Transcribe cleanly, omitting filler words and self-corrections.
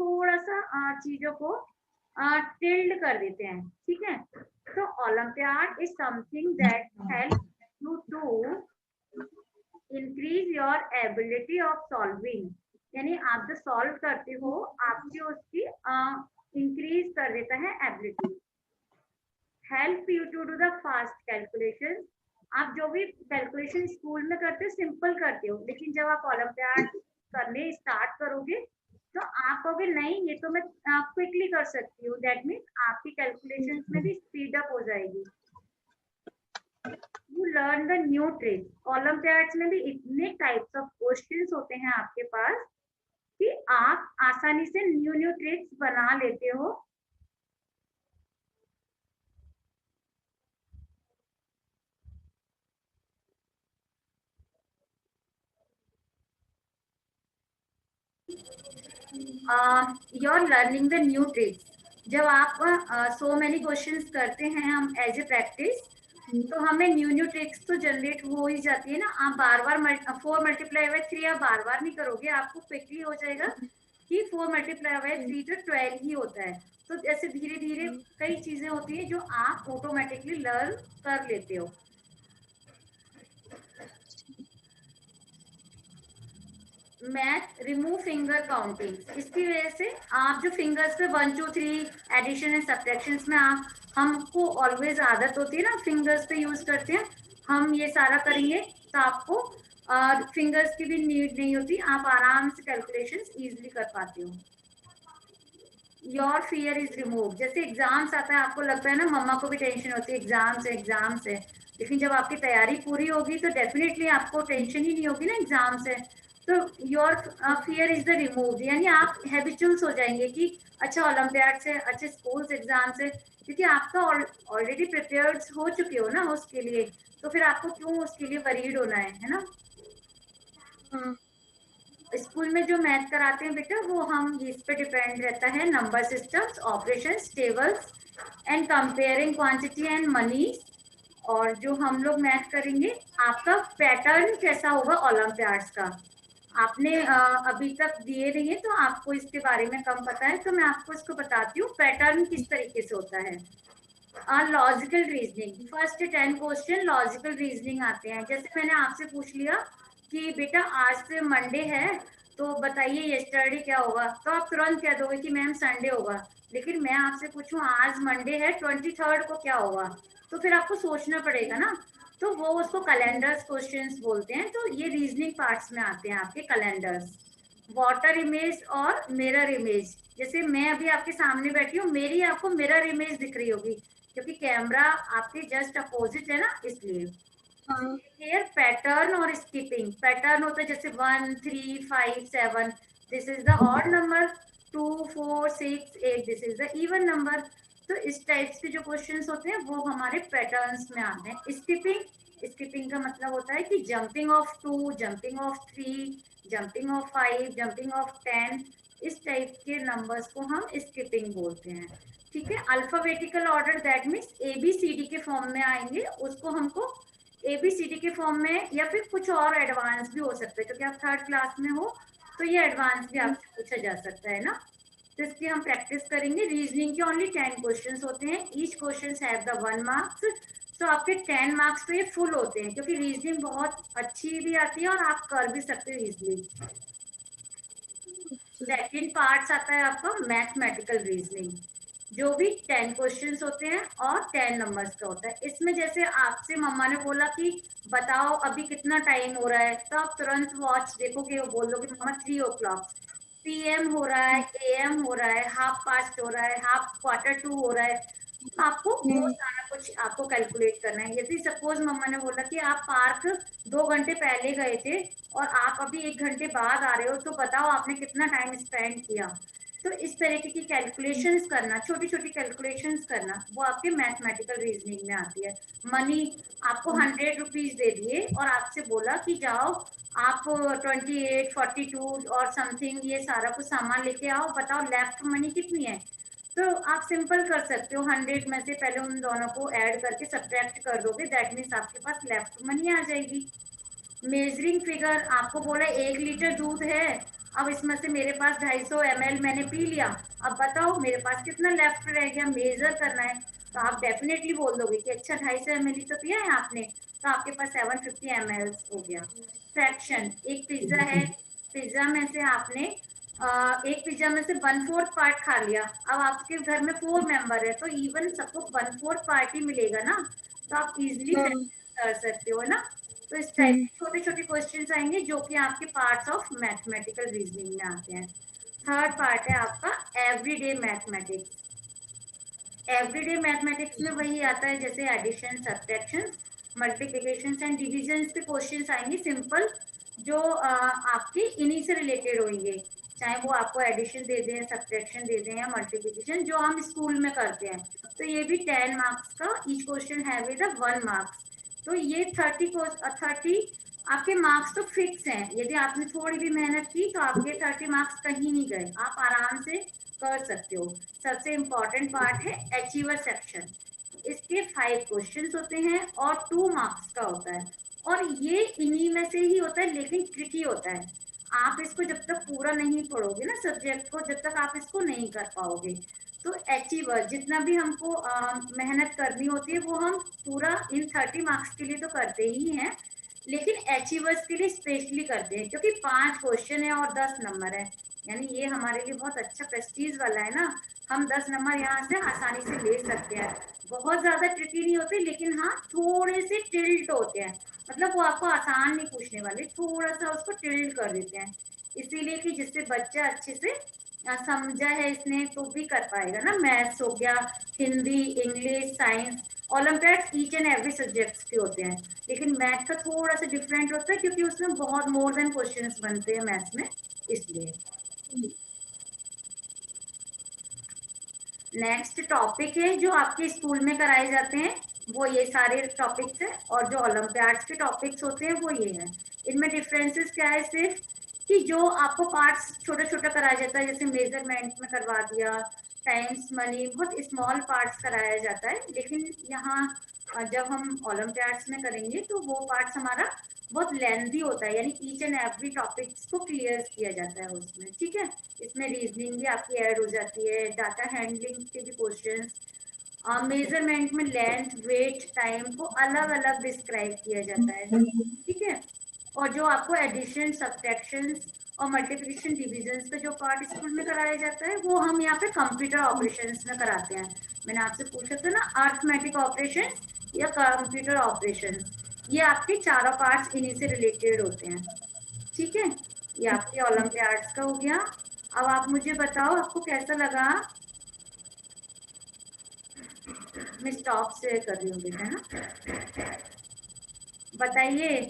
थोड़ा सा चीजों को टिल्ड कर देते हैं, ठीक है। तो olympiad is something that help you to increase your ability of solving, यानी आप जो सॉल्व करते हो आपकी उसकी इंक्रीज कर देता है ability. Help you to do the fast calculation, आप जो भी कैलकुलेशन स्कूल में करते हो सिंपल करते हो, लेकिन जब आप ओलंपियाड करने स्टार्ट करोगे तो आप कहोगे नहीं ये तो मैं क्विकली कर सकती हूँ, दैट मीन्स आपकी कैलकुलेशंस में भी स्पीड अप हो जाएगी। You learn the new tricks, Olympiads में भी इतने टाइप्स ऑफ क्वेश्चंस होते हैं आपके पास कि आप आसानी से न्यू न्यू ट्रिक्स बना लेते हो। you're learning the new tricks, जब आप so many questions करते हैं हम एज ए प्रैक्टिस, तो हमें न्यू न्यू ट्रिक्स तो जनरेट हो ही जाती है ना। आप बार बार 4 मल्टीप्लाई बाय 3 आप बार बार नहीं करोगे, आपको क्विकली हो जाएगा कि 4 मल्टीप्लाई बाय 3 तो 12 ही होता है। तो ऐसे धीरे धीरे कई चीजें होती है जो आप ऑटोमेटिकली लर्न कर लेते हो। मैथ रिमूव फिंगर काउंटिंग, इसकी वजह से आप जो फिंगर्स पे 1 2 3 एडिशन एंड सब्ट्रैक्शंस में आप हमको ऑलवेज आदत होती है ना फिंगर्स पे यूज करते हैं, हम ये सारा करेंगे तो आपको फिंगर्स की भी नीड नहीं होती, आप आराम से कैलकुलेशंस इजीली कर पाते हो। योर फियर इज रिमूव, जैसे एग्जाम्स आता है आपको लगता है ना मम्मा को भी टेंशन होती है एग्जाम से, लेकिन जब आपकी तैयारी पूरी होगी तो डेफिनेटली आपको टेंशन ही नहीं होगी ना एग्जाम से। तो your fear is the remove, यानी आप हैबिचुअल्स हो जाएंगे कि अच्छा ओलंपियाड से, अच्छे स्कूल्स एग्जाम से, क्योंकि आपका ऑलरेडी प्रिपेयर्ड हो चुके हो ना उसके लिए, तो फिर आपको क्यों उसके लिए वरीड होना है ना। स्कूल में जो मैथ कराते हैं बेटा वो हम इस पे डिपेंड रहता है, number systems, operations, tables and comparing quantity and money. और जो हम लोग मैथ करेंगे आपका पैटर्न कैसा होगा ओलंपियाड्स का, आपने अभी तक दिए नहीं है तो आपको इसके बारे में कम पता है, तो मैं आपको इसको बताती हूँ पैटर्न किस तरीके से होता है। Logical reasoning, first 10 question logical reasoning आते हैं। जैसे मैंने आपसे पूछ लिया कि बेटा आज से मंडे है तो बताइए यस्टरडे क्या होगा, तो आप तुरंत कह दोगे कि मैम संडे होगा। लेकिन मैं आपसे पूछूं आज मंडे है 23rd को क्या होगा, तो फिर आपको सोचना पड़ेगा ना, तो वो उसको कैलेंडर्स क्वेश्चंस बोलते हैं। तो ये रीजनिंग पार्ट्स में आते हैं आपके कैलेंडर्स। वाटर इमेज और मिरर इमेज, जैसे मैं अभी आपके सामने बैठी हूँ, मेरी आपको मिरर इमेज दिख रही होगी क्योंकि कैमरा आपके जस्ट अपोजिट है ना, इसलिए। हियर पैटर्न और स्किपिंग, पैटर्न होता है जैसे 1 3 5 7, this is the odd number, 2 4 6 8, this is the even number. तो इस टाइप्स के जो क्वेश्चंस होते हैं वो हमारे पैटर्न्स में आते हैं। स्किपिंग, स्किपिंग का मतलब होता है कि jumping of 2, jumping of 3, jumping of 5, jumping of 10, इस टाइप के नंबर्स को हम स्किपिंग बोलते हैं, ठीक है। Alphabetical order that means ABCD के फॉर्म में आएंगे, उसको हमको ABCD के फॉर्म में या फिर कुछ और एडवांस भी हो सकता है, क्योंकि आप 3rd क्लास में हो तो ये एडवांस भी आपसे पूछा जा सकता है ना। तो इसकी हम प्रैक्टिस करेंगे। रीजनिंग के ओनली 10 क्वेश्चंस होते हैं, each question have the 1 marks, तो आपके 10 मार्क्स तो ये फुल होते हैं, क्योंकि रीजनिंग बहुत अच्छी भी आती है और आप कर भी सकते हो इजिली। सेकंड पार्ट आता है आपका मैथमेटिकल रीजनिंग, जो भी 10 क्वेश्चंस होते हैं और 10 नंबर्स का होता है। इसमें जैसे आपसे मम्मा ने बोला कि बताओ अभी कितना टाइम हो रहा है, तो आप तुरंत वॉच देखोगे, वो बोल दोगे मम्मा 3 o'clock, PM हो रहा है, AM हो रहा है, 1/2 हो रहा है, 1/4 हो रहा है, तो आपको वो सारा कुछ आपको कैलकुलेट करना है। यदि सपोज मम्मा ने बोला कि आप पार्क 2 घंटे पहले गए थे और आप अभी 1 घंटे बाद आ रहे हो, तो बताओ आपने कितना टाइम स्पेंड किया। तो इस तरीके की कैलकुलेशंस करना, छोटी छोटी कैलकुलेशंस करना, वो आपके मैथमेटिकल रीजनिंग में आती है। मनी, आपको 100 रुपीज दे दिए और आपसे बोला कि जाओ आप 28 42 और समथिंग ये सारा कुछ सामान लेके आओ, बताओ लेफ्ट मनी कितनी है। तो आप सिंपल कर सकते हो, 100 में से पहले उन दोनों को ऐड करके सब्ट्रैक्ट कर दोगे, दैट मीन्स आपके पास लेफ्ट मनी आ जाएगी। मेजरिंग फिगर, आपको बोला 1 लीटर दूध है, अब इसमें से मेरे पास 250 ml मैंने पी लिया, अब बताओ मेरे पास कितना लेफ्ट रह गया, मेजर करना है। तो आप डेफिनेटली बोल दोगे कि अच्छा 250 ml तो पिया है आपने, तो आपके पास 750 ml हो गया। फ्रैक्शन, एक पिज्जा है, पिज्जा में से आपने एक पिज्जा में से 1/4 पार्ट खा लिया, अब आपके घर में 4 मेंबर है तो इवन सबको 1/4 पार्ट ही मिलेगा ना, तो आप इजिली कर सकते हो ना। तो इस टाइप के छोटे छोटे क्वेश्चन आएंगे जो कि आपके पार्ट्स ऑफ मैथमेटिकल रीजनिंग में आते हैं। थर्ड पार्ट है आपका एवरीडे मैथमेटिक्स। एवरीडे मैथमेटिक्स में वही आता है जैसे addition, subtraction, multiplication and division के क्वेश्चन आएंगे सिंपल, जो आपके इन्हीं से रिलेटेड होंगे, चाहे वो आपको एडिशन दे दें, सब्ट्रैक्शन दे दें या मल्टीप्लिकेशन जो हम स्कूल में करते हैं। तो ये भी 10 मार्क्स का ईच क्वेश्चन है विद 1 मार्क्स। तो ये 30 आपके मार्क्स तो फिक्स हैं, यदि आपने थोड़ी भी मेहनत की तो आपके 30 मार्क्स कहीं नहीं गए, आप आराम से कर सकते हो। सबसे इम्पोर्टेंट पार्ट है अचीवर सेक्शन, इसके 5 क्वेश्चंस होते हैं और 2 मार्क्स का होता है, और ये इन्हीं में से ही होता है लेकिन ट्रिकी होता है। आप इसको जब तक पूरा नहीं पढ़ोगे ना सब्जेक्ट को, जब तक आप इसको नहीं कर पाओगे। तो अचीवर जितना भी हमको मेहनत करनी होती है वो हम पूरा इन 30 मार्क्स के लिए तो करते ही हैं, लेकिन अचीवर्स के लिए स्पेशली करते हैं क्योंकि 5 क्वेश्चन है और 10 नंबर है, यानी ये हमारे लिए बहुत अच्छा प्रेस्टीज वाला है ना। हम 10 नंबर यहाँ से आसानी से ले सकते हैं, बहुत ज्यादा ट्रिकी नहीं होते, लेकिन हाँ थोड़े से टिल्ट होते हैं, मतलब वो आपको आसान नहीं पूछने वाले, थोड़ा सा उसको टिल्ट कर देते हैं, इसीलिए कि जिससे बच्चा अच्छे से समझा है इसने तो भी कर पाएगा ना। मैथ्स हो गया, Hindi, English, science, olympiad each and every subjects के होते हैं, लेकिन मैथ का थोड़ा सा डिफरेंट होता है क्योंकि उसमें बहुत मोर देन क्वेश्चंस बनते हैं मैथ्स में, इसलिए। नेक्स्ट टॉपिक है जो आपके स्कूल में कराए जाते हैं वो ये सारे टॉपिक्स हैं, और जो ओलंपियाड्स के टॉपिक्स होते हैं वो ये हैं। इनमें डिफरेंसेस क्या है, सिर्फ कि जो आपको पार्ट्स छोटा छोटा कराया जाता है, जैसे मेजरमेंट में करवा दिया, टाइम्स मनी, बहुत स्मॉल पार्ट्स कराया जाता है, लेकिन यहाँ जब हम ओलंपियाड्स में करेंगे तो वो पार्ट्स हमारा बहुत लेंथी होता है, यानी ईच एंड एवरी टॉपिक्स को क्लियर किया जाता है उसमें, ठीक है। इसमें रीजनिंग भी आपकी ऐड हो जाती है, डाटा हैंडलिंग के भी क्वेश्चंस, मेजरमेंट में लेंथ, वेट, टाइम को अलग अलग डिस्क्राइब किया जाता है, ठीक है। और जो आपको एडिशन, सब्ट्रैक्शन और मल्टीप्लिकेशन, डिविजन का जो पार्ट स्कूल में कराया जाता है वो हम यहाँ पे कंप्यूटर ऑपरेशंस में कराते हैं। मैंने आपसे पूछा था ना अर्थमेटिक ऑपरेशन या कंप्यूटर ऑपरेशन, ये आपके चारों पार्ट्स इन्हीं से रिलेटेड होते हैं, ठीक है। ये आपके ओलंपियाड्स का हो गया। अब आप मुझे बताओ आपको कैसा लगा। मैं स्टॉप से कर रही हूँ बेटा ना, बताइए।